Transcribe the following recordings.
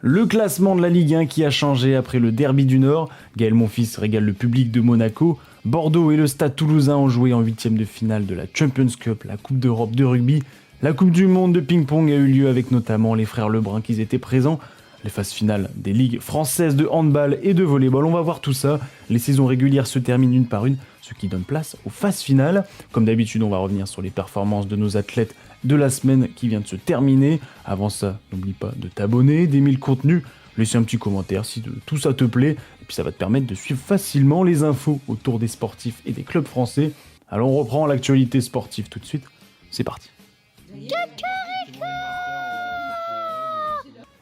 Le classement de la Ligue 1 qui a changé après le derby du Nord. Gaël Monfils régale le public de Monaco. Bordeaux et le Stade Toulousain ont joué en 8e de finale de la Champions Cup, la Coupe d'Europe de rugby. La Coupe du Monde de ping-pong a eu lieu avec notamment les frères Lebrun qui étaient présents. Les phases finales des ligues françaises de handball et de volleyball, on va voir tout ça. Les saisons régulières se terminent une par une, ce qui donne place aux phases finales. Comme d'habitude, on va revenir sur les performances de nos athlètes de la semaine qui vient de se terminer. Avant ça, n'oublie pas de t'abonner, d'aimer le contenu, laisser un petit commentaire si tout ça te plaît, et puis ça va te permettre de suivre facilement les infos autour des sportifs et des clubs français. Alors on reprend l'actualité sportive tout de suite, c'est parti.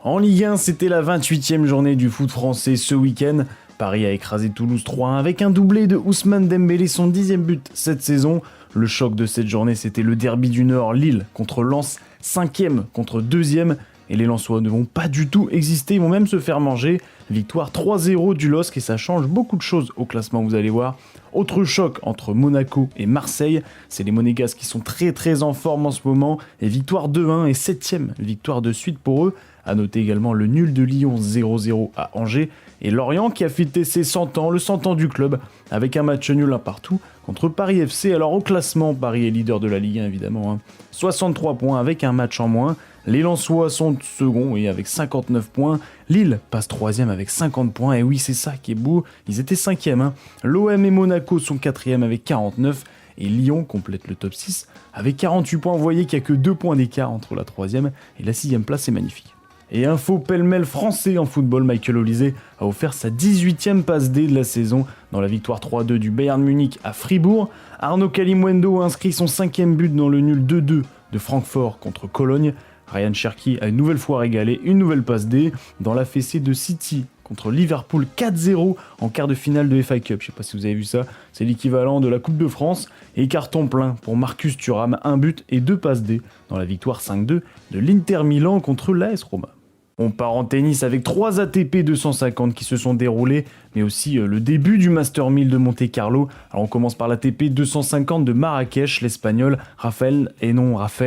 En Ligue 1, c'était la 28e journée du foot français ce week-end. Paris a écrasé Toulouse 3-1 avec un doublé de Ousmane Dembélé, son 10e but cette saison. Le choc de cette journée, c'était le derby du Nord, Lille contre Lens, 5e contre 2e. Et les Lensois ne vont pas du tout exister, ils vont même se faire manger. Victoire 3-0 du LOSC et ça change beaucoup de choses au classement, vous allez voir. Autre choc entre Monaco et Marseille, c'est les Monégasques qui sont très en forme en ce moment. Et victoire 2-1 et 7e victoire de suite pour eux. A noter également le nul de Lyon 0-0 à Angers. Et Lorient qui a fêté ses 100 ans, le 100 ans du club, avec un match nul un partout contre Paris FC. Alors au classement, Paris est leader de la Ligue 1 évidemment. 63 points avec un match en moins. Les Lensois sont seconds et avec 59 points. Lille passe 3e avec 50 points. Et oui, c'est ça qui est beau. Ils étaient 5e. L'OM et Monaco sont 4e avec 49. Et Lyon complète le top 6 avec 48 points. Vous voyez qu'il n'y a que 2 points d'écart entre la 3e et la 6e place. C'est magnifique. Et info pêle-mêle français en football, Michael Olise a offert sa 18e passe D de la saison dans la victoire 3-2 du Bayern Munich à Fribourg. Arnaud Kalimuendo a inscrit son 5e but dans le nul 2-2 de Francfort contre Cologne. Ryan Cherki a une nouvelle fois régalé une nouvelle passe D dans la fessée de City contre Liverpool 4-0 en quart de finale de FA Cup. Je sais pas si vous avez vu ça, c'est l'équivalent de la Coupe de France. Et carton plein pour Marcus Thuram, un but et 2 passes D dans la victoire 5-2 de l'Inter Milan contre l'AS Roma. On part en tennis avec 3 ATP 250 qui se sont déroulés, mais aussi le début du Master 1000 de Monte-Carlo. Alors on commence par l'ATP 250 de Marrakech, l'Espagnol Rafael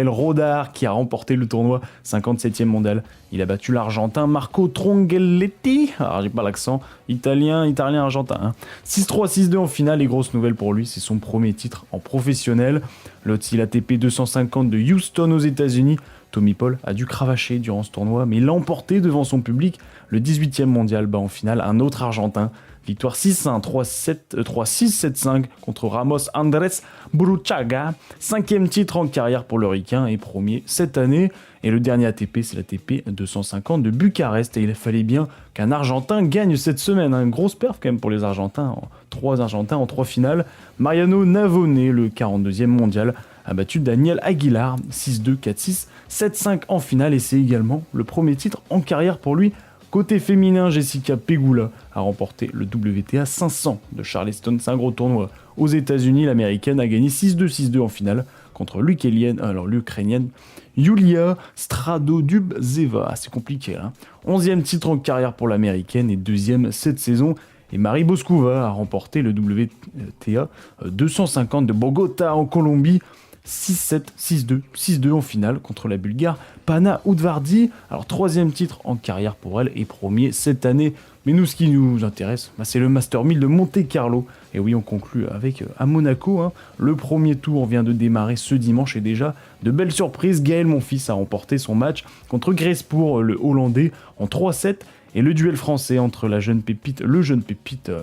Rodar qui a remporté le tournoi 57e mondial. Il a battu l'Argentin Marco Trongelletti, alors j'ai pas l'accent, italien-argentin. 6-3, 6-2 en finale et grosse nouvelle pour lui, c'est son premier titre en professionnel. L'autre c'est l'ATP 250 de Houston aux États-Unis. Tommy Paul a dû cravacher durant ce tournoi, mais il l'a emporté devant son public. Le 18e mondial bat en finale un autre Argentin. Victoire 6-1, 3-6, 7-5 contre Ramos Andrés Burruchaga. 5e titre en carrière pour le Ricain et premier cette année. Et le dernier ATP, c'est l'ATP 250 de Bucarest. Et il fallait bien qu'un Argentin gagne cette semaine. Une grosse perf quand même pour les Argentins. 3 Argentins en 3 finales. Mariano Navone, le 42e mondial, a battu Daniel Aguilar 6-2, 4-6, 7-5 en finale et c'est également le premier titre en carrière pour lui. Côté féminin, Jessica Pegula a remporté le WTA 500 de Charleston, c'est un gros tournoi. Aux États-Unis, l'américaine a gagné 6-2, 6-2 en finale contre l'Ukrainienne Yulia Stradodubzeva. C'est compliqué là. 11e titre en carrière pour l'américaine et 2e cette saison. Et Marie Boskova a remporté le WTA 250 de Bogota en Colombie. 6-7, 6-2, 6-2 en finale contre la Bulgare Pana Udvardi. Alors 3e titre en carrière pour elle et premier cette année. Mais nous, ce qui nous intéresse, c'est le Master 1000 de Monte-Carlo. Et oui, on conclut avec à Monaco. Le premier tour vient de démarrer ce dimanche et déjà de belles surprises. Gaël Monfils a remporté son match contre Graspoor, le Hollandais, en 3-7. Et le duel français entre le jeune pépite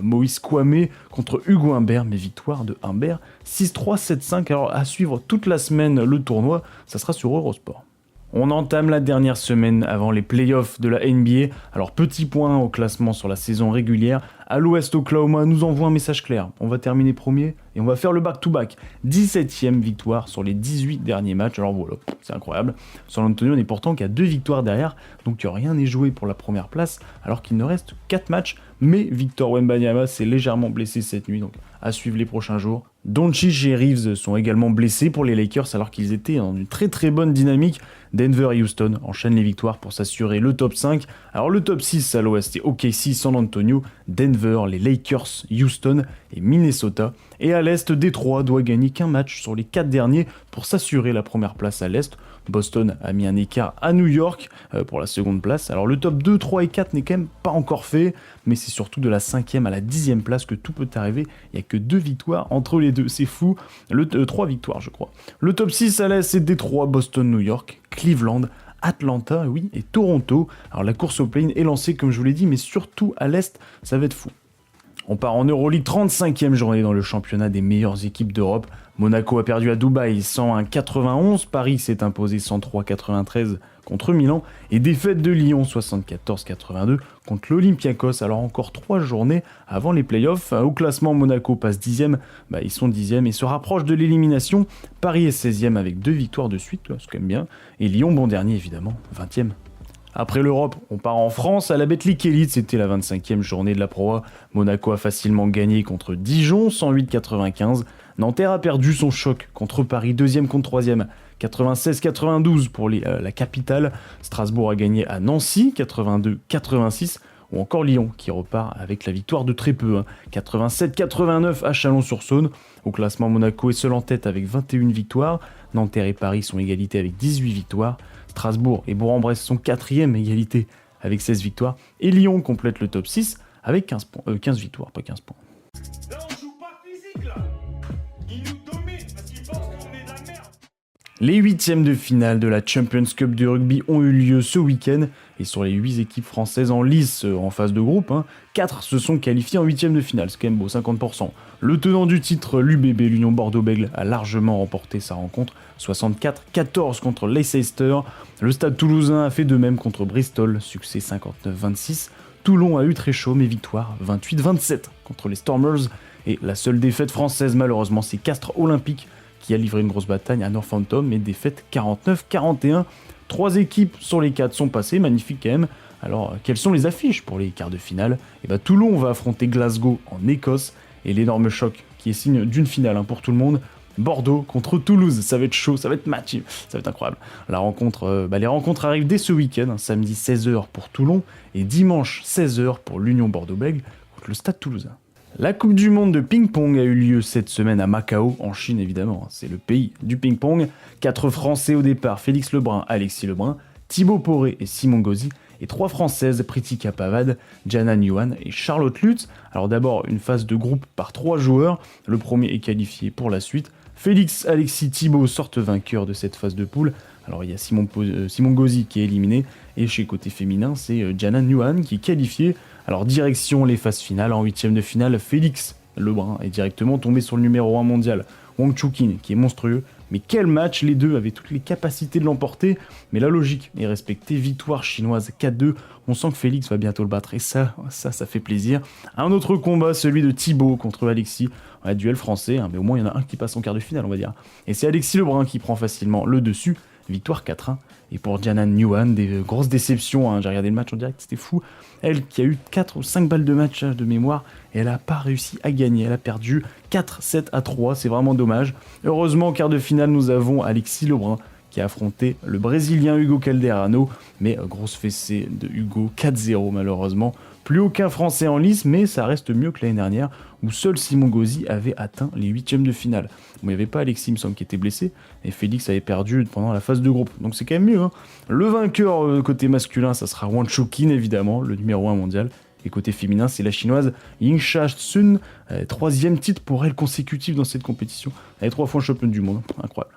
Moïse Kouamé contre Hugo Humbert, mais victoire de Humbert 6-3, 7-5. Alors à suivre toute la semaine le tournoi, ça sera sur Eurosport. On entame la dernière semaine avant les playoffs de la NBA. Alors petit point au classement sur la saison régulière. À l'ouest, Oklahoma nous envoie un message clair. On va terminer premier et on va faire le back-to-back. 17e victoire sur les 18 derniers matchs. Alors voilà, c'est incroyable. San Antonio n'est pourtant qu'à 2 victoires derrière. Donc rien n'est joué pour la première place alors qu'il ne reste 4 matchs. Mais Victor Wembanyama s'est légèrement blessé cette nuit. Donc à suivre les prochains jours. Doncic et Reeves sont également blessés pour les Lakers alors qu'ils étaient dans une très bonne dynamique. Denver et Houston enchaînent les victoires pour s'assurer le top 5. Alors le top 6 à l'ouest, c'est OKC, San Antonio, Denver, les Lakers, Houston et Minnesota. Et à l'est, Détroit doit gagner qu'un match sur les 4 derniers pour s'assurer la première place à l'est. Boston a mis un écart à New York pour la seconde place. Alors le top 2, 3 et 4 n'est quand même pas encore fait, mais c'est surtout de la 5e à la 10e place que tout peut arriver. Il n'y a que 2 victoires entre les deux, c'est fou. 3 victoires je crois. Le top 6 à l'Est, c'est Détroit, Boston, New York, Cleveland, Atlanta, oui, et Toronto. Alors la course au play-in est lancée comme je vous l'ai dit, mais surtout à l'Est, ça va être fou. On part en Euroleague, 35e journée dans le championnat des meilleures équipes d'Europe. Monaco a perdu à Dubaï 101-91, Paris s'est imposé 103-93 contre Milan, et défaite de Lyon 74-82 contre l'Olympiakos. Alors encore 3 journées avant les playoffs. Au classement, Monaco passe 10e, ils sont 10e et se rapprochent de l'élimination. Paris est 16e avec 2 victoires de suite, c'est quand même bien, et Lyon, bon dernier évidemment, 20e. Après l'Europe, on part en France à la Betclic Elite, c'était la 25e journée de la Pro A. Monaco a facilement gagné contre Dijon, 108-95. Nanterre a perdu son choc contre Paris, 2e contre 3e, 96-92 pour la capitale. Strasbourg a gagné à Nancy, 82-86. Ou encore Lyon qui repart avec la victoire de très peu, 87-89 à Chalon-sur-Saône. Au classement, Monaco est seul en tête avec 21 victoires. Nanterre et Paris sont égalité avec 18 victoires. Strasbourg et Bourg-en-Bresse sont 4e, égalité avec 16 victoires. Et Lyon complète le top 6 avec 15 victoires, pas 15 points. Là, on joue pas physique, là. Ils nous dominent parce qu'ils pensent qu'on est de la merde. Les 8e de finale de la Champions Cup de rugby ont eu lieu ce week-end. Et sur les 8 équipes françaises en lice en phase de groupe, 4 se sont qualifiées en 8e de finale, c'est quand même beau, 50%. Le tenant du titre, l'UBB, l'Union Bordeaux-Bègles, a largement remporté sa rencontre, 64-14 contre Leicester. Le Stade Toulousain a fait de même contre Bristol, succès 59-26. Toulon a eu très chaud, mais victoire 28-27 contre les Stormers. Et la seule défaite française, malheureusement, c'est Castres Olympique, qui a livré une grosse bataille à Northampton, mais défaite 49-41. 3 équipes sur les 4 sont passées, magnifique quand même. Alors, quelles sont les affiches pour les quarts de finale ? Toulon va affronter Glasgow en Écosse, et l'énorme choc qui est signe d'une finale pour tout le monde. Bordeaux contre Toulouse, ça va être chaud, ça va être match, ça va être incroyable. Les rencontres arrivent dès ce week-end, samedi 16h pour Toulon, et dimanche 16h pour l'Union Bordeaux-Bègles contre le Stade Toulousain. La Coupe du Monde de ping-pong a eu lieu cette semaine à Macao, en Chine évidemment, c'est le pays du ping-pong. 4 Français au départ, Félix Lebrun, Alexis Lebrun, Thibaut Poré et Simon Gauzy, et 3 Françaises, Pritika Pavad, Jana Nguyen et Charlotte Lutz. Alors d'abord, une phase de groupe par 3 joueurs, le premier est qualifié pour la suite. Félix, Alexis, Thibaut sortent vainqueurs de cette phase de poule. Alors il y a Simon Gauzy qui est éliminé, et chez côté féminin, c'est Jana Nguyen qui est qualifié. Alors direction les phases finales, en 8e de finale, Félix Lebrun est directement tombé sur le numéro 1 mondial, Wang Chuqin, qui est monstrueux. Mais quel match, les deux avaient toutes les capacités de l'emporter, mais la logique est respectée, victoire chinoise 4-2, on sent que Félix va bientôt le battre, et ça fait plaisir. Un autre combat, celui de Thibaut contre Alexis, un duel français, mais au moins il y en a un qui passe en quart de finale, on va dire. Et c'est Alexis Lebrun qui prend facilement le dessus, victoire 4-1. Et pour Jana Nguyen, des grosses déceptions, j'ai regardé le match en direct, c'était fou. Elle qui a eu 4 ou 5 balles de match de mémoire, et elle n'a pas réussi à gagner, elle a perdu 4-7-3, c'est vraiment dommage. Heureusement, en quart de finale, nous avons Alexis Lebrun qui a affronté le Brésilien Hugo Calderano, mais grosse fessée de Hugo, 4-0 malheureusement. Plus aucun Français en lice, mais ça reste mieux que l'année dernière, où seul Simon Gauzy avait atteint les 8e de finale. Bon, il n'y avait pas Alexis, il me semble, qui était blessé, et Félix avait perdu pendant la phase de groupe, donc c'est quand même mieux. Le vainqueur côté masculin, ça sera Wang Chuqin, évidemment, le numéro 1 mondial. Et côté féminin, c'est la chinoise Yingsha Sun, 3e titre pour elle consécutif dans cette compétition. Elle est 3 fois championne du monde, incroyable.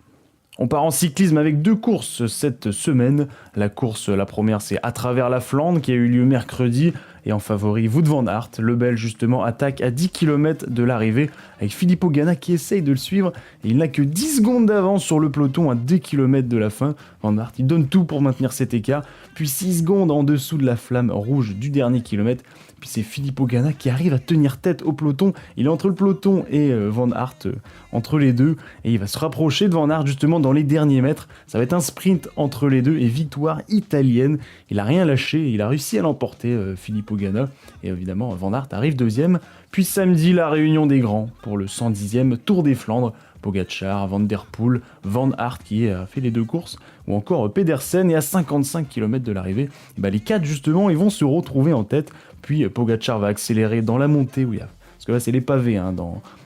On part en cyclisme avec 2 courses cette semaine. La première, c'est à travers la Flandre qui a eu lieu mercredi. Et en favori, Wout van Aert, le Belge justement, attaque à 10 km de l'arrivée avec Filippo Ganna qui essaye de le suivre. Et il n'a que 10 secondes d'avance sur le peloton à 2 km de la fin. Van Aert, il donne tout pour maintenir cet écart. Puis 6 secondes en dessous de la flamme rouge du dernier kilomètre. Puis c'est Filippo Ganna qui arrive à tenir tête au peloton. Il est entre le peloton et Van Aert, entre les deux. Et il va se rapprocher de Van Aert justement dans les derniers mètres. Ça va être un sprint entre les deux et victoire italienne. Il a rien lâché, il a réussi à l'emporter, Filippo Ganna. Et évidemment, Van Aert arrive 2e. Puis samedi, la réunion des grands pour le 110e Tour des Flandres. Pogacar, Van Der Poel, Van Aert qui a fait les 2 courses, ou encore Pedersen, et à 55 km de l'arrivée, les 4 justement, ils vont se retrouver en tête, puis Pogacar va accélérer dans la montée, parce que là c'est les pavés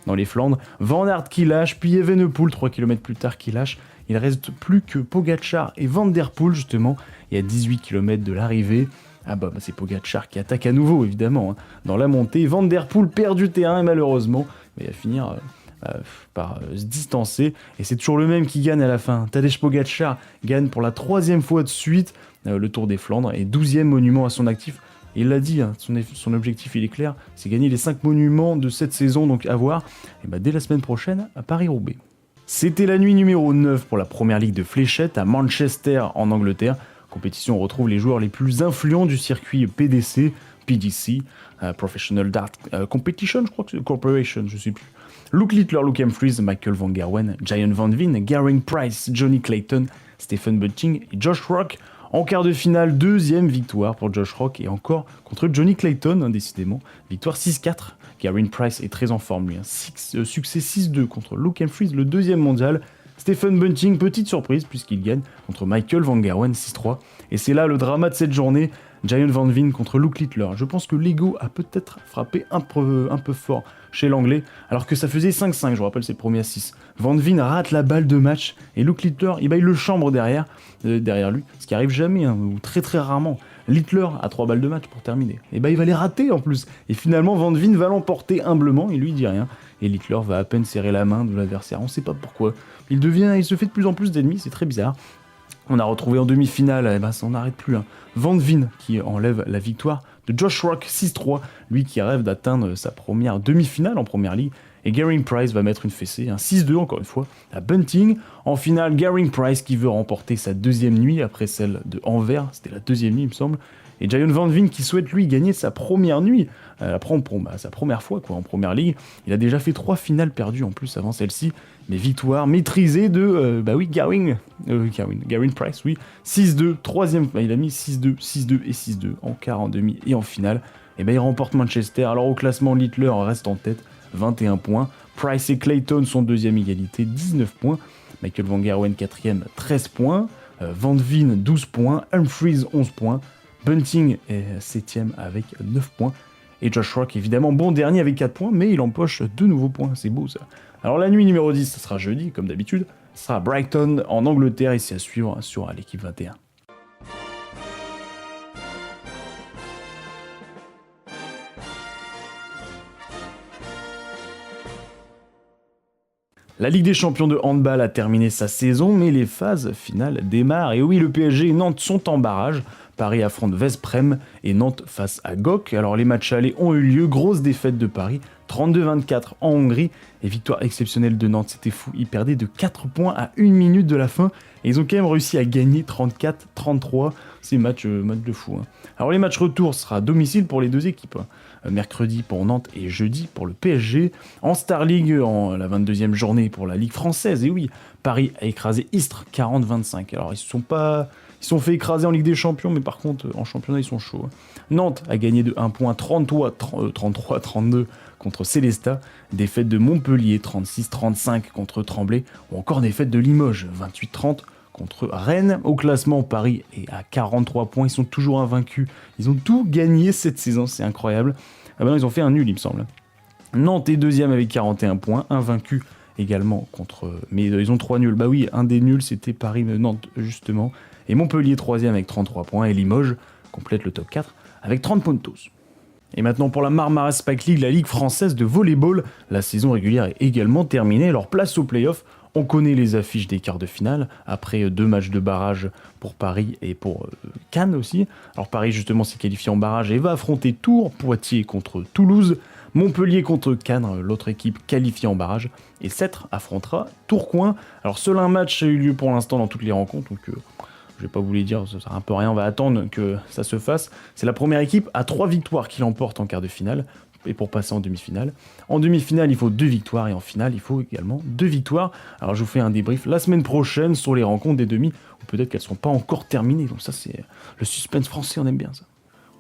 dans les Flandres, Van Aert qui lâche, puis Evenepoel 3 km plus tard qui lâche, Il reste plus que Pogačar et Van Der Poel justement, et à 18 km de l'arrivée. C'est Pogačar qui attaque à nouveau évidemment, hein. Dans la montée, Van Der Poel perd du terrain malheureusement, mais il va finir par se distancer, et c'est toujours le même qui gagne à la fin. Tadej Pogačar gagne pour la 3e fois de suite le Tour des Flandres, et 12e monument à son actif. Et il l'a dit, hein, son objectif il est clair, c'est gagner les 5 monuments de cette saison, donc à voir dès la semaine prochaine à Paris-Roubaix. C'était la nuit numéro 9 pour la première ligue de fléchettes à Manchester en Angleterre. Compétition, on retrouve les joueurs les plus influents du circuit PDC, Professional Dart Competition, je crois que c'est Corporation, je sais plus. Luke Littler, Luke Humphries, Michael Van Gerwen, Giant Van Veen, Geraint Price, Johnny Clayton, Stephen Bunting et Josh Rock. En quart de finale, 2e victoire pour Josh Rock et encore contre Johnny Clayton, hein, décidément. Victoire 6-4. Geraint Price est très en forme, lui. Succès 6-2 contre Luke Humphries, le 2e mondial. Stephen Bunting, petite surprise puisqu'il gagne contre Michael Van Gerwen 6-3. Et c'est là le drama de cette journée. Giant Van Veen contre Luke Littler. Je pense que l'ego a peut-être frappé un peu fort chez l'anglais, alors que ça faisait 5-5, je vous rappelle, c'est le premier à 6. Van Veen rate la balle de match, et Luke Littler, il le chambre derrière lui, ce qui arrive jamais, hein, ou très très rarement. Littler a 3 balles de match pour terminer. Il va les rater en plus. Et finalement, Van Veen va l'emporter humblement, il lui dit rien. Et Littler va à peine serrer la main de l'adversaire, on sait pas pourquoi. Il se fait de plus en plus d'ennemis, c'est très bizarre. On a retrouvé en demi-finale, ça n'arrête plus, hein, Van Veen qui enlève la victoire de Josh Rock 6-3, lui qui rêve d'atteindre sa première demi-finale en première ligue. Et Geraint Price va mettre une fessée, un 6-2 encore une fois, à Bunting. En finale, Geraint Price qui veut remporter sa 2e nuit après celle de Anvers, c'était la 2e nuit il me semble. Et Giant Van Veen qui souhaite lui gagner sa première nuit, sa première fois en première ligue. Il a déjà fait 3 finales perdues en plus avant celle-ci, mais victoire maîtrisée de Geraint Price, oui, 6-2, 3e, il a mis 6-2, 6-2 et 6-2 en quart, en demi et en finale. Et il remporte Manchester. Alors au classement, Littler reste en tête, 21 points. Price et Clayton sont 2e égalité, 19 points. Michael Van Gerwen 4e, 13 points. Van Veen 12 points. Humphries 11 points. Bunting est 7e avec 9 points. Et Josh Rock, évidemment, bon dernier avec 4 points, mais il empoche 2 nouveaux points, c'est beau ça. Alors la nuit numéro 10, ça sera jeudi, comme d'habitude. Ça sera à Brighton, en Angleterre, et c'est à suivre sur l'équipe 21. La Ligue des Champions de handball a terminé sa saison, mais les phases finales démarrent. Et oui, le PSG et Nantes sont en barrage. Paris affronte Veszprém et Nantes face à Gok. Alors les matchs allés ont eu lieu, grosse défaite de Paris, 32-24 en Hongrie, et victoire exceptionnelle de Nantes, c'était fou, ils perdaient de 4 points à 1 minute de la fin, et ils ont quand même réussi à gagner 34-33, c'est match de fou, hein. Alors les matchs retour sera à domicile pour les deux équipes, hein. Mercredi pour Nantes et jeudi pour le PSG. En Star League, la 22e journée pour la Ligue française, et oui, Paris a écrasé Istres 40-25, alors ils se sont fait écraser en Ligue des Champions, mais par contre, en championnat, ils sont chauds. Nantes a gagné de 1 point 33-32 contre Célestat. Défaite de Montpellier 36-35 contre Tremblay. Ou encore défaite de Limoges 28-30 contre Rennes. Au classement, Paris est à 43 points. Ils sont toujours invaincus. Ils ont tout gagné cette saison, c'est incroyable. Non, ils ont fait un nul, il me semble. Nantes est 2e avec 41 points, invaincu également contre... Mais ils ont 3 nuls. Oui, un des nuls, c'était Paris-Nantes, justement. Et Montpellier 3e avec 33 points, et Limoges complète le top 4 avec 30 puntos. Et maintenant pour la Marmaras Spike League, la ligue française de volleyball, la saison régulière est également terminée, alors place aux playoffs. On connaît les affiches des quarts de finale, après 2 matchs de barrage pour Paris et pour Cannes aussi. Alors Paris justement s'est qualifié en barrage et va affronter Tours, Poitiers contre Toulouse, Montpellier contre Cannes, l'autre équipe qualifiée en barrage, et Sèvres affrontera Tourcoing. Alors seul un match a eu lieu pour l'instant dans toutes les rencontres, donc je vais pas vous les dire, ça sert un peu à rien, on va attendre que ça se fasse. C'est la première équipe à 3 victoires qui l'emporte en quart de finale, et pour passer en demi-finale. En demi-finale, il faut 2 victoires, et en finale, il faut également 2 victoires. Alors je vous fais un débrief la semaine prochaine sur les rencontres des demi, ou peut-être qu'elles ne sont pas encore terminées, donc ça c'est le suspense français, on aime bien ça.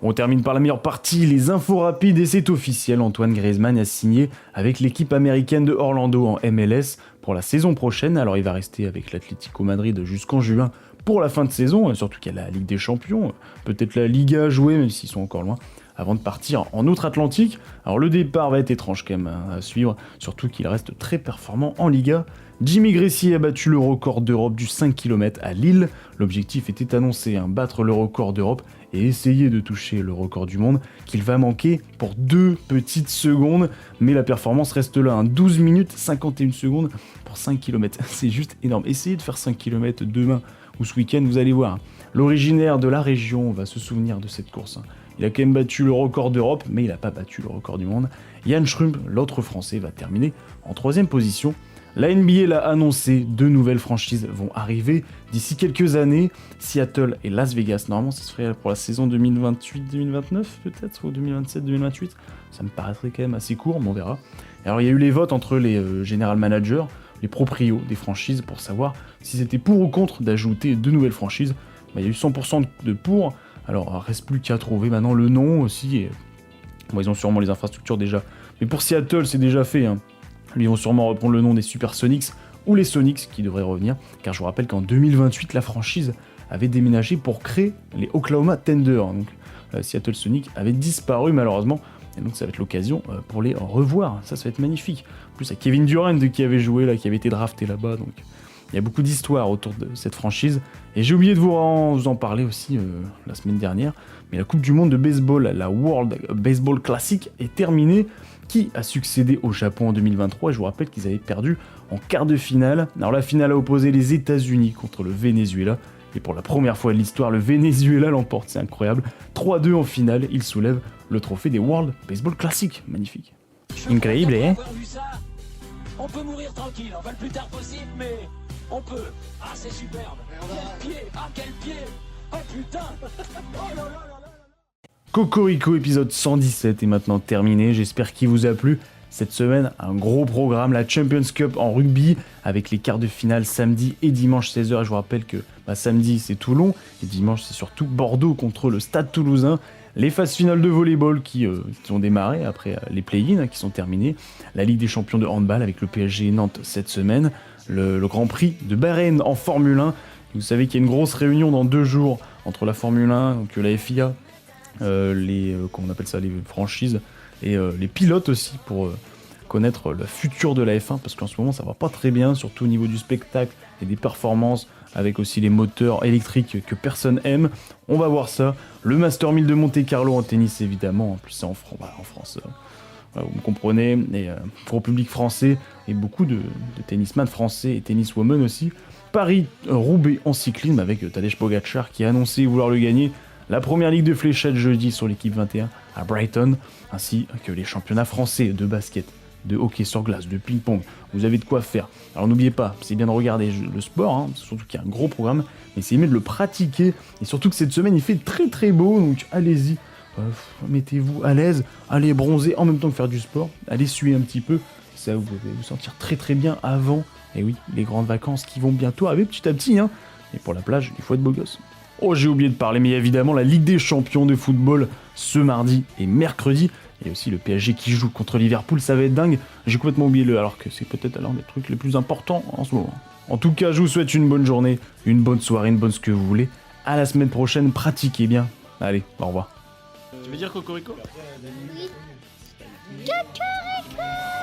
On termine par la meilleure partie, les infos rapides, et c'est officiel, Antoine Griezmann a signé avec l'équipe américaine de Orlando en MLS pour la saison prochaine. Alors il va rester avec l'Atlético Madrid jusqu'en juin pour la fin de saison, surtout qu'il y a la Ligue des Champions, peut-être la Liga à jouer, même s'ils sont encore loin. avant de partir en outre-Atlantique. Alors le départ va être étrange quand même à suivre, surtout qu'il reste très performant en Liga. Jimmy Gressier a battu le record d'Europe du 5 km à Lille. L'objectif était annoncé, battre le record d'Europe et essayer de toucher le record du monde, qu'il va manquer pour 2 petites secondes. Mais la performance reste là, 12 minutes 51 secondes pour 5 km. C'est juste énorme. Essayez de faire 5 km demain ou ce week-end, vous allez voir. L'originaire de la région va se souvenir de cette course. Il a quand même battu le record d'Europe, mais il n'a pas battu le record du monde. Yann Schrump, l'autre français, va terminer en 3ème position. La NBA l'a annoncé, 2 nouvelles franchises vont arriver d'ici quelques années. Seattle et Las Vegas, normalement ça se ferait pour la saison 2028-2029 peut-être, ou 2027-2028. Ça me paraîtrait quand même assez court, mais on verra. Alors il y a eu les votes entre les general managers, les proprios des franchises pour savoir si c'était pour ou contre d'ajouter 2 nouvelles franchises. Il y a eu 100% de pour, alors il ne reste plus qu'à trouver maintenant le nom aussi. Et... Bon, ils ont sûrement les infrastructures déjà, mais pour Seattle c'est déjà fait. Ils vont sûrement reprendre le nom des Supersonics ou les Sonics qui devraient revenir, car je vous rappelle qu'en 2028 la franchise avait déménagé pour créer les Oklahoma Thunder. Donc Seattle Sonics avait disparu malheureusement, et donc ça va être l'occasion pour les revoir. Ça va être magnifique. En plus, il y a Kevin Durant qui avait joué là, qui avait été drafté là-bas, donc il y a beaucoup d'histoires autour de cette franchise. Et j'ai oublié de vous en parler aussi la semaine dernière, mais la Coupe du Monde de baseball, la World Baseball Classic, est terminée. Qui a succédé au Japon en 2023 ? Je vous rappelle qu'ils avaient perdu en quart de finale. Alors la finale a opposé les États-Unis contre le Venezuela. Et pour la première fois de l'histoire, le Venezuela l'emporte, c'est incroyable. 3-2 en finale, il soulève le trophée des World Baseball Classic. Magnifique. Incroyable, hein ? On peut mourir tranquille, enfin le plus tard possible, mais on peut. Ah, c'est superbe. Quel pied, ah quel pied. Oh putain. Oh là là là là. Cocorico épisode 117 est maintenant terminé, j'espère qu'il vous a plu. Cette semaine, un gros programme, la Champions Cup en rugby, avec les quarts de finale samedi et dimanche 16h. Je vous rappelle que samedi c'est Toulon, et dimanche c'est surtout Bordeaux contre le Stade Toulousain. Les phases finales de volleyball qui ont démarré après les play-ins qui sont terminés. La Ligue des champions de handball avec le PSG et Nantes cette semaine. Le Grand Prix de Bahreïn en Formule 1. Vous savez qu'il y a une grosse réunion dans 2 jours entre la Formule 1, donc la FIA, comment on appelle ça, les franchises, et les pilotes aussi pour connaître le futur de la F1, parce qu'en ce moment ça va pas très bien, surtout au niveau du spectacle et des performances, avec aussi les moteurs électriques que personne aime. On va voir ça. Le Master 1000 de Monte-Carlo en tennis évidemment, en plus c'est en France, vous me comprenez, et pour le public français, et beaucoup de tennisman français et tenniswomen aussi. Paris-Roubaix en cyclisme avec Tadej Pogačar qui a annoncé vouloir le gagner. La première ligue de fléchettes jeudi sur l'équipe 21 à Brighton, ainsi que les championnats français de basket, de hockey sur glace, de ping-pong. Vous avez de quoi faire. Alors n'oubliez pas, c'est bien de regarder le sport, surtout qu'il y a un gros programme, mais c'est mieux de le pratiquer, et surtout que cette semaine il fait très très beau, donc allez-y, mettez-vous à l'aise, allez bronzer en même temps que faire du sport, allez suer un petit peu, ça vous allez vous sentir très très bien avant, et oui, les grandes vacances qui vont bientôt arriver petit à petit, et pour la plage, il faut être beau gosse. Oh, j'ai oublié de parler, mais il y a évidemment la Ligue des champions de football ce mardi et mercredi. Il y a aussi le PSG qui joue contre Liverpool, ça va être dingue. J'ai complètement oublié alors que c'est peut-être l'un des trucs les plus importants en ce moment. En tout cas, je vous souhaite une bonne journée, une bonne soirée, une bonne ce que vous voulez. À la semaine prochaine, pratiquez bien. Allez, au revoir. Tu veux dire Cocorico ? Oui. Cocorico.